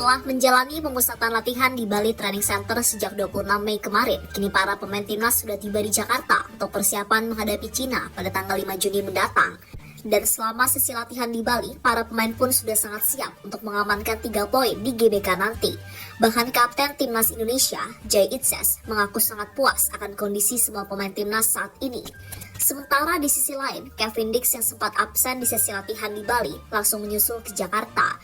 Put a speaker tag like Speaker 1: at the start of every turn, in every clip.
Speaker 1: Setelah menjalani pemusatan latihan di Bali Training Center sejak 26 Mei kemarin, kini para pemain timnas sudah tiba di Jakarta untuk persiapan menghadapi Cina pada tanggal 5 Juni mendatang. Dan selama sesi latihan di Bali, para pemain pun sudah sangat siap untuk mengamankan 3 poin di GBK nanti. Bahkan Kapten Timnas Indonesia, Jai Itzes, mengaku sangat puas akan kondisi semua pemain timnas saat ini. Sementara di sisi lain, Kevin Dix yang sempat absen di sesi latihan di Bali langsung menyusul ke Jakarta.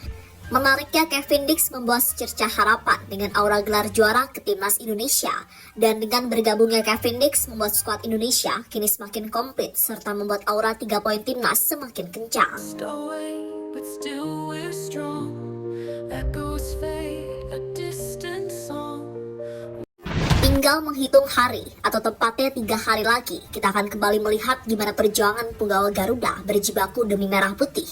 Speaker 1: Menariknya, Kevin Dix membawa secercah harapan dengan aura gelar juara ke timnas Indonesia. Dan dengan bergabungnya Kevin Dix membuat skuad Indonesia kini semakin komplit serta membuat aura 3 poin timnas semakin kencang. Tinggal menghitung hari, atau tepatnya 3 hari lagi, kita akan kembali melihat gimana perjuangan punggawa Garuda berjibaku demi merah putih.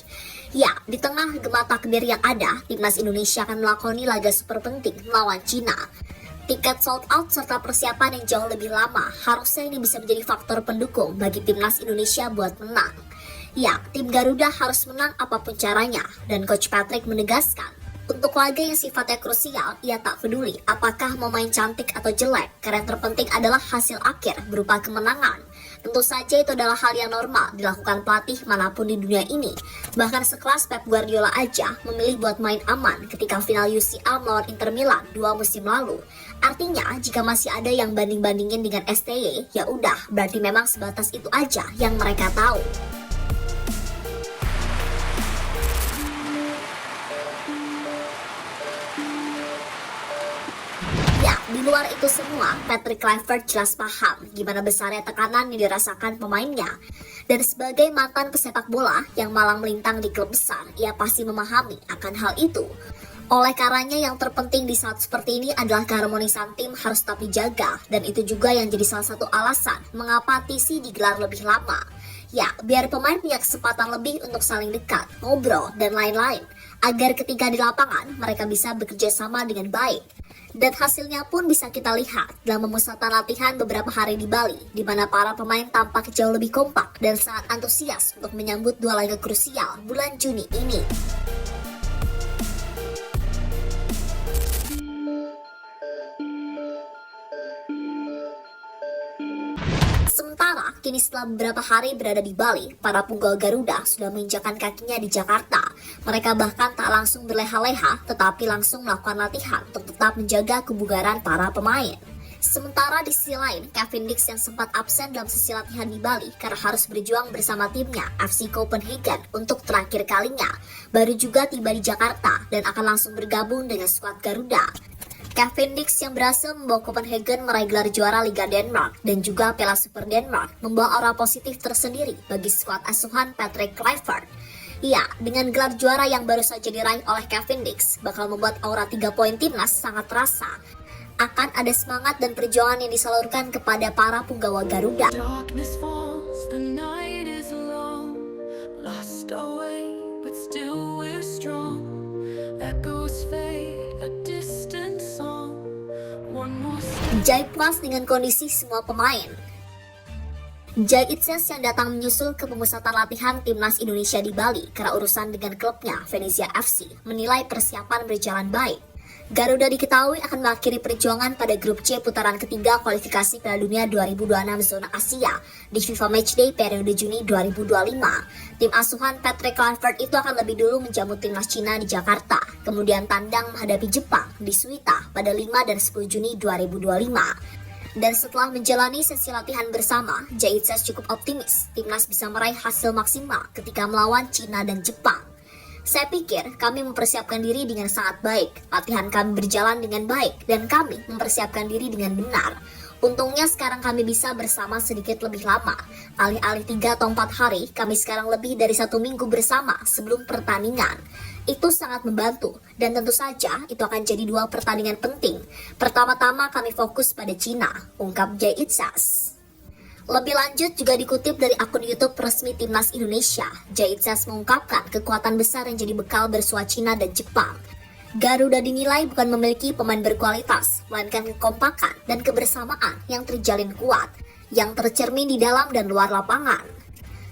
Speaker 1: Ya, di tengah gema takbir yang ada, timnas Indonesia akan melakoni laga super penting melawan Cina. Tiket sold out serta persiapan yang jauh lebih lama, harusnya ini bisa menjadi faktor pendukung bagi timnas Indonesia buat menang. Ya, tim Garuda harus menang apapun caranya, dan Coach Patrick menegaskan, untuk laga yang sifatnya krusial, ia tak peduli apakah mau main cantik atau jelek, karena yang terpenting adalah hasil akhir berupa kemenangan. Tentu saja itu adalah hal yang normal dilakukan pelatih manapun di dunia ini. Bahkan sekelas Pep Guardiola aja memilih buat main aman ketika final UCL melawan Inter Milan 2 musim lalu. Artinya, jika masih ada yang banding-bandingin dengan STY, ya udah, berarti memang sebatas itu aja yang mereka tahu. Di luar itu semua, Patrick Kluivert jelas paham gimana besarnya tekanan yang dirasakan pemainnya. Dan sebagai mantan pesepak bola yang malang melintang di klub besar, ia pasti memahami akan hal itu. Oleh karenanya yang terpenting di saat seperti ini adalah keharmonisan tim harus tetap dijaga. Dan itu juga yang jadi salah satu alasan mengapa TC digelar lebih lama. Ya, biar pemain punya kesempatan lebih untuk saling dekat, ngobrol, dan lain-lain. Agar ketika di lapangan, mereka bisa bekerja sama dengan baik. Dan hasilnya pun bisa kita lihat dalam pemusatan latihan beberapa hari di Bali, di mana para pemain tampak jauh lebih kompak dan sangat antusias untuk menyambut 2 laga krusial bulan Juni ini. Sementara, kini setelah beberapa hari berada di Bali, para punggawa Garuda sudah menginjakan kakinya di Jakarta. Mereka bahkan tak langsung berleha-leha, tetapi langsung melakukan latihan untuk tetap menjaga kebugaran para pemain. Sementara di sisi lain, Kevin Dix yang sempat absen dalam sesi latihan di Bali karena harus berjuang bersama timnya FC Copenhagen untuk terakhir kalinya, baru juga tiba di Jakarta dan akan langsung bergabung dengan skuad Garuda. Kevin Dix yang berhasil membawa Copenhagen meraih gelar juara Liga Denmark dan juga Piala Super Denmark membawa aura positif tersendiri bagi skuad asuhan Patrick Kluivert. Ya, dengan gelar juara yang baru saja diraih oleh Kevin Dix bakal membuat aura 3 poin timnas sangat terasa. Akan ada semangat dan perjuangan yang disalurkan kepada para punggawa Garuda. Jai puas dengan kondisi semua pemain. Jai Itzes yang datang menyusul ke pemusatan latihan timnas Indonesia di Bali karena urusan dengan klubnya Venezia FC menilai persiapan berjalan baik. Garuda diketahui akan mengakhiri perjuangan pada grup C putaran ketiga kualifikasi Piala Dunia 2026 zona Asia di FIFA Matchday periode Juni 2025. Tim asuhan Patrick Kluivert itu akan lebih dulu menjamu timnas Cina di Jakarta, kemudian tandang menghadapi Jepang di Suita pada 5 dan 10 Juni 2025. Dan setelah menjalani sesi latihan bersama, Jai Itzes cukup optimis timnas bisa meraih hasil maksimal ketika melawan Cina dan Jepang. Saya pikir kami mempersiapkan diri dengan sangat baik, latihan kami berjalan dengan baik, dan kami mempersiapkan diri dengan benar. Untungnya sekarang kami bisa bersama sedikit lebih lama. Alih-alih 3 atau 4 hari, kami sekarang lebih dari 1 minggu bersama sebelum pertandingan. Itu sangat membantu, dan tentu saja itu akan jadi 2 pertandingan penting. Pertama-tama kami fokus pada Cina, ungkap Jai Itzes. Lebih lanjut juga dikutip dari akun YouTube resmi Timnas Indonesia, Jai Itzes mengungkapkan kekuatan besar yang jadi bekal bersua Cina dan Jepang. Garuda dinilai bukan memiliki pemain berkualitas, melainkan kekompakan dan kebersamaan yang terjalin kuat, yang tercermin di dalam dan luar lapangan.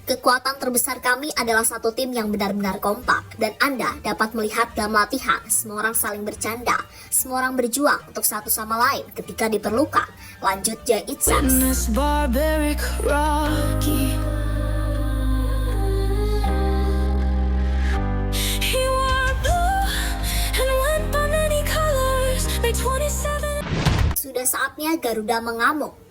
Speaker 1: Kekuatan terbesar kami adalah satu tim yang benar-benar kompak, dan Anda dapat melihat dalam latihan semua orang saling bercanda, semua orang berjuang untuk satu sama lain ketika diperlukan. Lanjut Jay Itzes. Sudah saatnya Garuda mengamuk.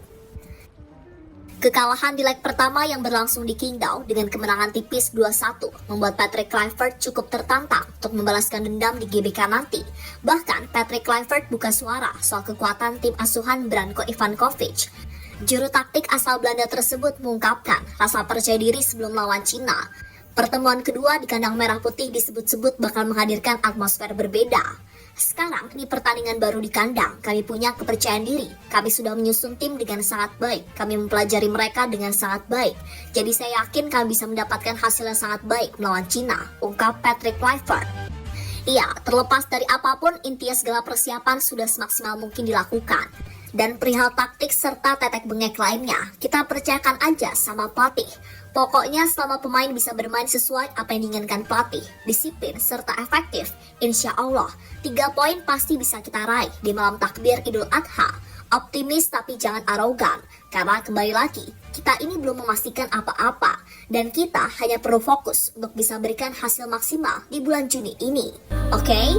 Speaker 1: Kekalahan di leg pertama yang berlangsung di Qingdao dengan kemenangan tipis 2-1 membuat Patrick Kluivert cukup tertantang untuk membalaskan dendam di GBK nanti. Bahkan Patrick Kluivert buka suara soal kekuatan tim asuhan Branko Ivankovic. Juru taktik asal Belanda tersebut mengungkapkan rasa percaya diri sebelum lawan Cina. Pertemuan kedua di kandang merah putih disebut-sebut bakal menghadirkan atmosfer berbeda. Sekarang di pertandingan baru di kandang, kami punya kepercayaan diri. Kami sudah menyusun tim dengan sangat baik. Kami mempelajari mereka dengan sangat baik. Jadi saya yakin kami bisa mendapatkan hasil yang sangat baik melawan Cina, ungkap Patrick Kluivert. Iya, terlepas dari apapun, intinya segala persiapan sudah semaksimal mungkin dilakukan. Dan perihal taktik serta tetek bengek lainnya, kita percayakan aja sama pelatih. Pokoknya selama pemain bisa bermain sesuai apa yang diinginkan pelatih, disiplin serta efektif, insya Allah 3 poin pasti bisa kita raih di malam takbir Idul Adha. Optimis tapi jangan arogan, karena kembali lagi, kita ini belum memastikan apa-apa, dan kita hanya perlu fokus untuk bisa berikan hasil maksimal di bulan Juni ini. Oke?